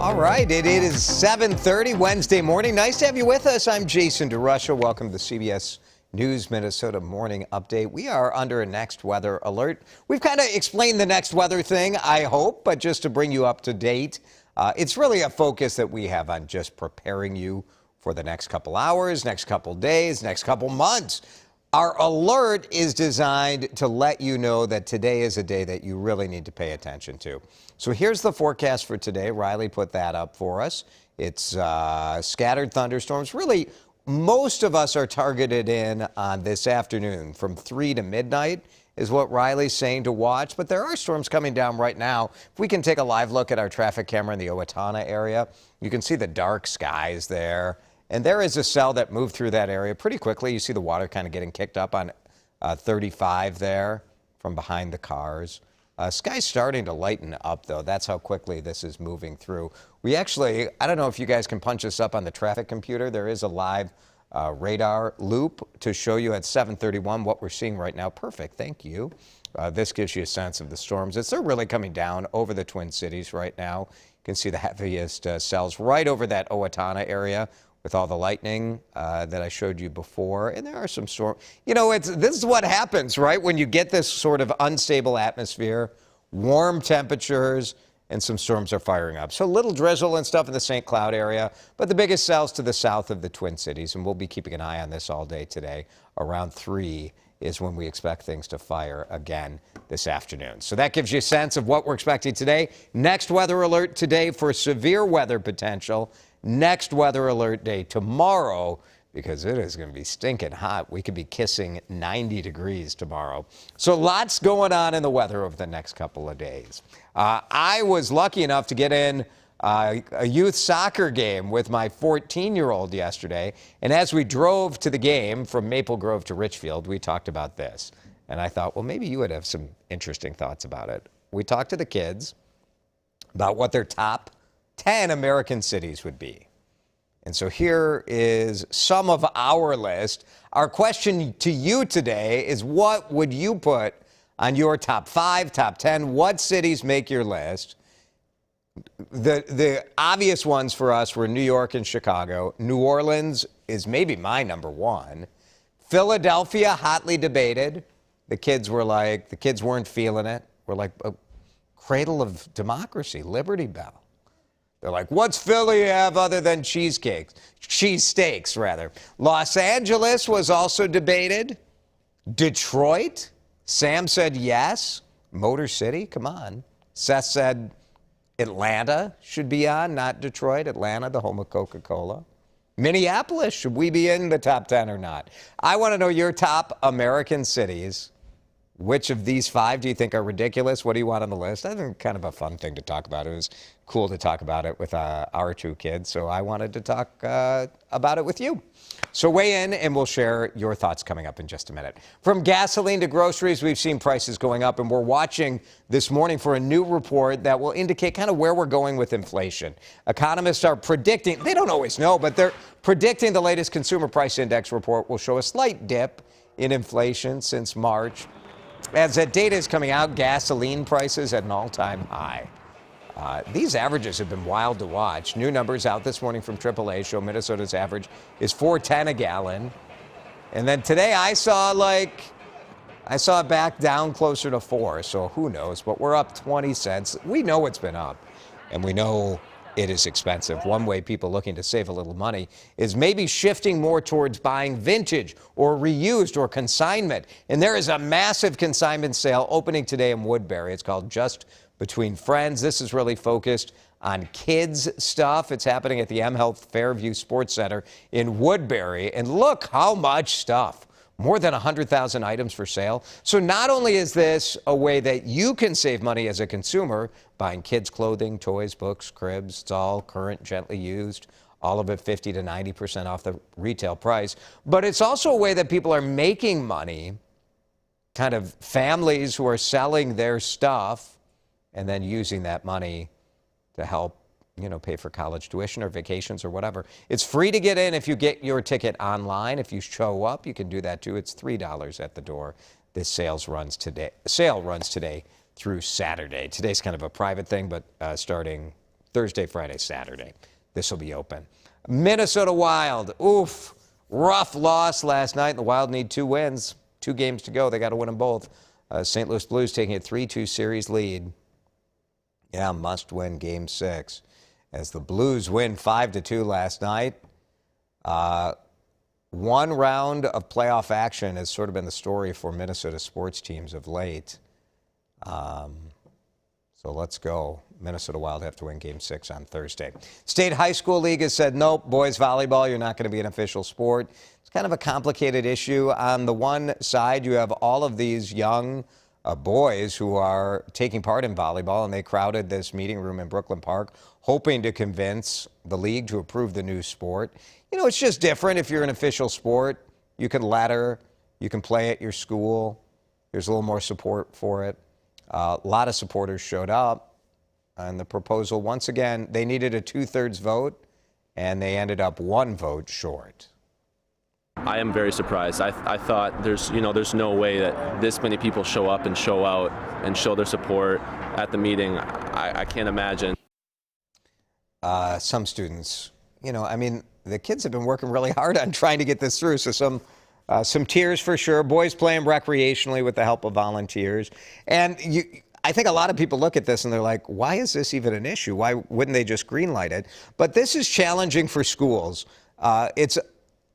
All right, it is 7:30 Wednesday morning. Nice to have you with us. I'm Jason DeRusha. Welcome to the CBS News Minnesota Morning Update. We are under a next weather alert. We've kind of explained the next weather thing, I hope, but just to bring you up to date, it's really a focus that we have on just preparing you for the next couple hours, next couple days, next couple months. Our alert is designed to let you know that today is a day that you really need to pay attention to. So here's the forecast for today. Riley put that up for us. It's scattered thunderstorms. Really, most of us are targeted in on this afternoon from 3 to midnight is what Riley's saying to watch. But there are storms coming down right now. If we can take a live look at our traffic camera in the Owatonna area, you can see the dark skies there. And there is a cell that moved through that area pretty quickly. You see the water kind of getting kicked up on 35 there from behind the cars. Sky's starting to lighten up, though. That's how quickly this is moving through. We actually, I don't know if you guys can punch this up on the traffic computer. There is a live radar loop to show you at 7:31 what we're seeing right now. Perfect. Thank you. This gives you a sense of the storms. They're really coming down over the Twin Cities right now. You can see the heaviest cells right over that Owatonna area, with all the lightning that I showed you before. And there are some storms. You know, this is what happens, right? When you get this sort of unstable atmosphere, warm temperatures, and some storms are firing up. So a little drizzle and stuff in the St. Cloud area, but the biggest cells to the south of the Twin Cities. And we'll be keeping an eye on this all day today. Around 3 is when we expect things to fire again this afternoon. So that gives you a sense of what we're expecting today. Next weather alert today for severe weather potential. Next weather alert day tomorrow, because it is going to be stinking hot. We could be kissing 90 degrees tomorrow. So lots going on in the weather over the next couple of days. I was lucky enough to get in a youth soccer game with my 14-year-old yesterday. And as we drove to the game from Maple Grove to Richfield, we talked about this. And I thought, well, maybe you would have some interesting thoughts about it. We talked to the kids about what their top 10 American cities would be. And so here is some of our list. Our question to you today is, what would you put on your top 5, top 10? What cities make your list? The obvious ones for us were New York and Chicago. New Orleans is maybe my number 1. Philadelphia, hotly debated. The kids weren't feeling it. We're like, a cradle of democracy, Liberty Bell. They're like, what's Philly have other than cheesesteaks, rather? Los Angeles was also debated. Detroit, Sam said yes. Motor City, come on. Seth said Atlanta should be on, not Detroit. Atlanta, the home of Coca-Cola. Minneapolis, should we be in the top 10 or not? I want to know your top American cities. Which of these 5 do you think are ridiculous? What do you want on the list? I think kind of a fun thing to talk about. It was cool to talk about it with our 2 kids, so I wanted to talk about it with you. So weigh in, and we'll share your thoughts coming up in just a minute. From gasoline to groceries, we've seen prices going up, and we're watching this morning for a new report that will indicate kind of where we're going with inflation. Economists are predicting, they don't always know, but they're predicting the latest consumer price index report will show a slight dip in inflation since March. As that data is coming out, gasoline prices at an all-time high. These averages have been wild to watch. New numbers out this morning from AAA show Minnesota's average is $4.10 a gallon. And then today I saw it back down closer to 4, so who knows? But we're up 20 cents. We know it's been up, and we know it is expensive. One way people looking to save a little money is maybe shifting more towards buying vintage or reused or consignment. And there is a massive consignment sale opening today in Woodbury. It's called Just Between Friends. This is really focused on kids stuff. It's happening at the M Health Fairview Sports Center in Woodbury. And look how much stuff. More than 100,000 items for sale. So not only is this a way that you can save money as a consumer, buying kids' clothing, toys, books, cribs, it's all current, gently used, all of it 50 to 90% off the retail price, but it's also a way that people are making money, kind of families who are selling their stuff and then using that money to help pay for college tuition or vacations or whatever. It's free to get in if you get your ticket online. If you show up, you can do that too. It's $3 at the door. This sale runs today through Saturday. Today's kind of a private thing, but starting Thursday, Friday, Saturday. This will be open. Minnesota Wild, oof, rough loss last night. The Wild need 2 wins. 2 games to go. They got to win them both. St. Louis Blues taking a 3-2 series lead. Yeah, must win Game 6. As the Blues win 5-2 last night. One round of playoff action has sort of been the story for Minnesota sports teams of late. So let's go. Minnesota Wild have to win Game 6 on Thursday. State High School League has said, nope, boys volleyball, you're not going to be an official sport. It's kind of a complicated issue. On the one side, you have all of these young boys who are taking part in volleyball, and they crowded this meeting room in Brooklyn Park, hoping to convince the league to approve the new sport. You know, it's just different if you're an official sport. You can ladder, you can play at your school. There's a little more support for it. A lot of supporters showed up, and the proposal, once again, they needed a 2/3 vote, and they ended up 1 vote short. I am very surprised. I thought there's no way that this many people show up and show out and show their support at the meeting. I can't imagine. Some students, the kids have been working really hard on trying to get this through. So some tears for sure. Boys playing recreationally with the help of volunteers. And I think a lot of people look at this and they're like, why is this even an issue? Why wouldn't they just greenlight it? But this is challenging for schools. It's,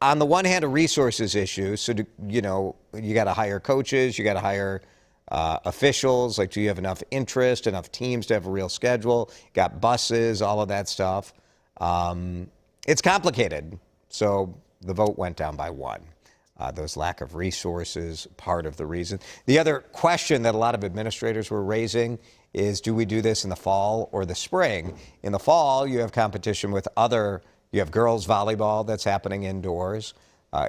on the one hand, a resources issue. So, you got to hire coaches, you got to hire officials. Like, do you have enough interest, enough teams to have a real schedule? Got buses, all of that stuff. It's complicated. So the vote went down by 1. Those lack of resources, part of the reason. The other question that a lot of administrators were raising is, do we do this in the fall or the spring? In the fall, you have competition with you have girls volleyball that's happening indoors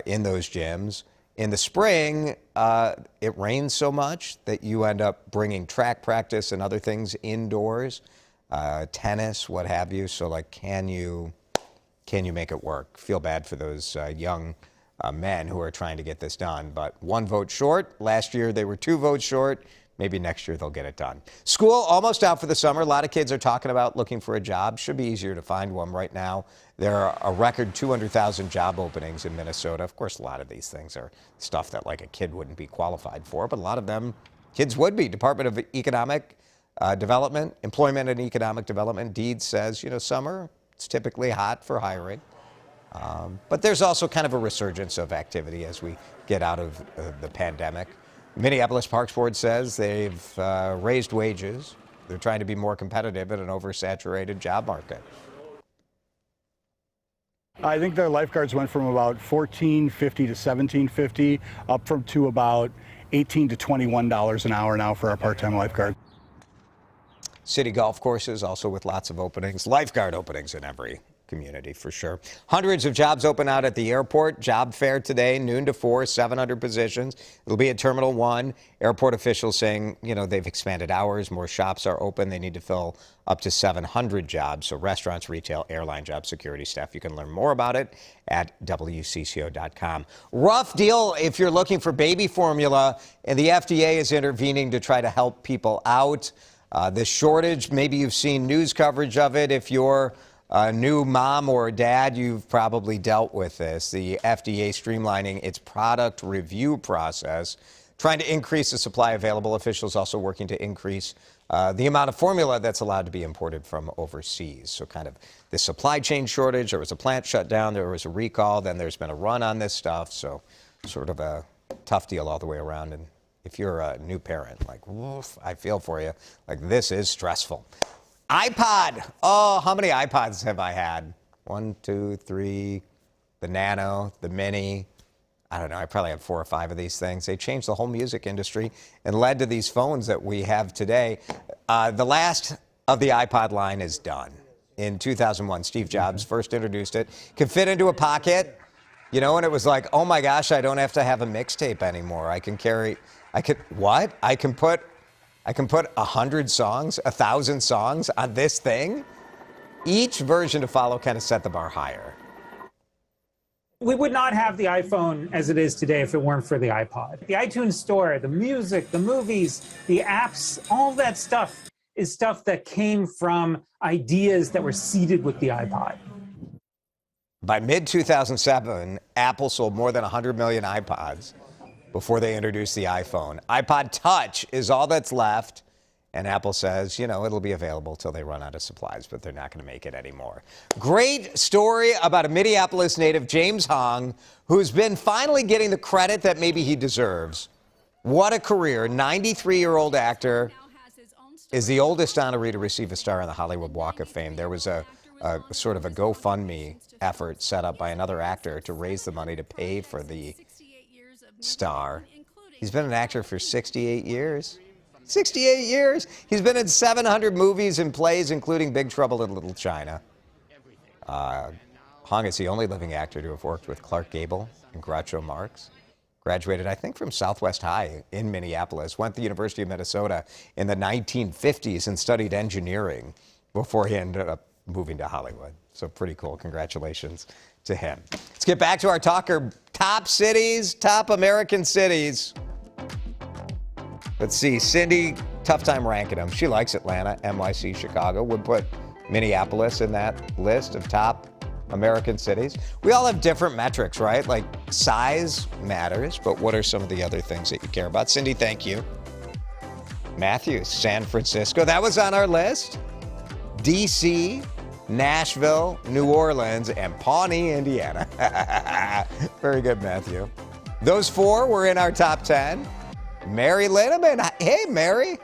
in those gyms. In the spring, it rains so much that you end up bringing track practice and other things indoors, tennis, what have you. So, like, can you make it work? Feel bad for those young men who are trying to get this done, but 1 vote short. Last year they were 2 votes short. Maybe next year they'll get it done. School almost out for the summer. A lot of kids are talking about looking for a job. Should be easier to find one right now. There are a record 200,000 job openings in Minnesota. Of course, a lot of these things are stuff that like a kid wouldn't be qualified for, but a lot of them kids would be. Department of Economic Development, Employment and Economic Development, DEED says, summer, it's typically hot for hiring. But there's also kind of a resurgence of activity as we get out of the pandemic. Minneapolis Parks Board says they've raised wages. They're trying to be more competitive in an oversaturated job market. I think their lifeguards went from about $14.50 to $17.50 up to about $18 to $21 an hour now for our part-time lifeguard. City golf courses also with lots of openings, lifeguard openings in every community for sure. Hundreds of jobs open out at the airport. Job fair today, noon to 4, 700 positions. It'll be at Terminal 1. Airport officials saying, they've expanded hours, more shops are open. They need to fill up to 700 jobs. So restaurants, retail, airline jobs, security staff. You can learn more about it at WCCO.com. Rough deal if you're looking for baby formula, and the FDA is intervening to try to help people out. This shortage, maybe you've seen news coverage of it. If you're a new mom or dad, you've probably dealt with this. The FDA streamlining its product review process, trying to increase the supply available. Officials also working to increase the amount of formula that's allowed to be imported from overseas. So kind of the supply chain shortage. There was a plant shut down. There was a recall. Then there's been a run on this stuff. So sort of a tough deal all the way around. And if you're a new parent, like, woof, I feel for you. Like, this is stressful. iPod. Oh, how many iPods have I had? 1, 2, 3, the Nano, the Mini. I don't know. I probably have 4 or 5 of these things. They changed the whole music industry and led to these phones that we have today. The last of the iPod line is done. In 2001, Steve Jobs first introduced it. Could fit into a pocket, and it was like, oh my gosh, I don't have to have a mixtape anymore. I can put 100 songs, 1,000 songs on this thing. Each version to follow kind of set the bar higher. We would not have the iPhone as it is today if it weren't for the iPod. The iTunes store, the music, the movies, the apps, all that stuff is stuff that came from ideas that were seeded with the iPod. By mid-2007, Apple sold more than 100 million iPods before they introduced the iPhone. iPod Touch is all that's left, and Apple says, you know, it'll be available till they run out of supplies, but they're not going to make it anymore. Great story about a Minneapolis native, James Hong, who's been finally getting the credit that maybe he deserves. What a career. 93-year-old actor is the oldest honoree to receive a star on the Hollywood Walk of Fame. There was a sort of a GoFundMe effort set up by another actor to raise the money to pay for the star. He's been an actor for 68 years. 68 years. He's been in 700 movies and plays, including Big Trouble in Little China. Hong is the only living actor to have worked with Clark Gable and Groucho Marx. Graduated, I think, from Southwest High in Minneapolis. Went to the University of Minnesota in the 1950s and studied engineering before he ended up moving to Hollywood. So pretty cool. Congratulations to him. Let's get back to our talker. Top cities, top American cities. Let's see. Cindy, tough time ranking them. She likes Atlanta, NYC, Chicago. Would put Minneapolis in that list of top American cities. We all have different metrics, right? Like size matters, but what are some of the other things that you care about? Cindy, thank you. Matthew, San Francisco. That was on our list. D.C., Nashville, New Orleans, and Pawnee, Indiana. Very good, Matthew. Those four were in our top 10. Mary Linneman. Hey, Mary.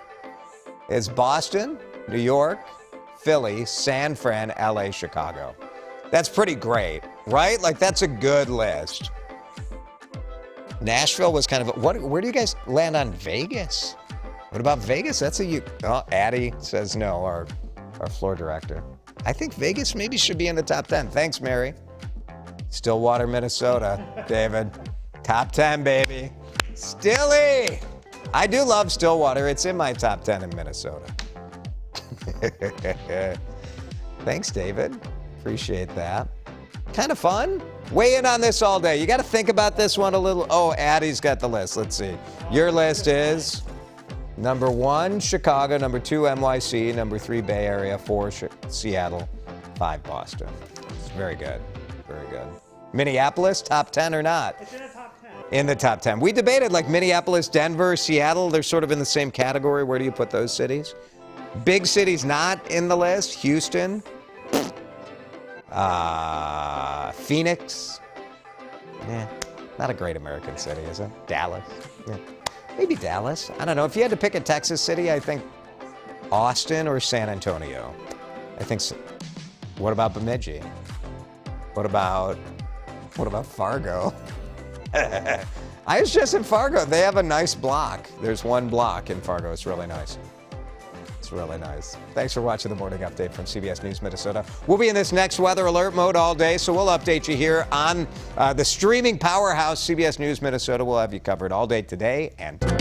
It's Boston, New York, Philly, San Fran, L.A., Chicago. That's pretty great, right? Like, that's a good list. Nashville was kind of where do you guys land on Vegas? What about Vegas? That's Addie says no, our floor director. I think Vegas maybe should be in the top 10. Thanks, Mary. Stillwater, Minnesota. David, top 10, baby. Stilly. I do love Stillwater. It's in my top 10 in Minnesota. Thanks, David. Appreciate that. Kind of fun. Weigh in on this all day. You got to think about this one a little. Oh, Addie's got the list. Let's see. Your list is number 1, Chicago. Number 2, NYC. Number 3, Bay Area. 4, Seattle. 5, Boston. It's very good. Very good. Minneapolis, top 10 or not? It's in the top 10. In the top 10. We debated like Minneapolis, Denver, Seattle. They're sort of in the same category. Where do you put those cities? Big cities not in the list. Houston. Phoenix. Not a great American city, is it? Dallas. Maybe Dallas. I don't know. If you had to pick a Texas city, I think Austin or San Antonio. I think so. What about Bemidji? What about Fargo? I was just in Fargo. They have a nice block. There's one block in Fargo. It's really nice. It's really nice. Thanks for watching the Morning Update from CBS News Minnesota. We'll be in this next weather alert mode all day, so we'll update you here on the streaming powerhouse, CBS News Minnesota. We'll have you covered all day today and tomorrow.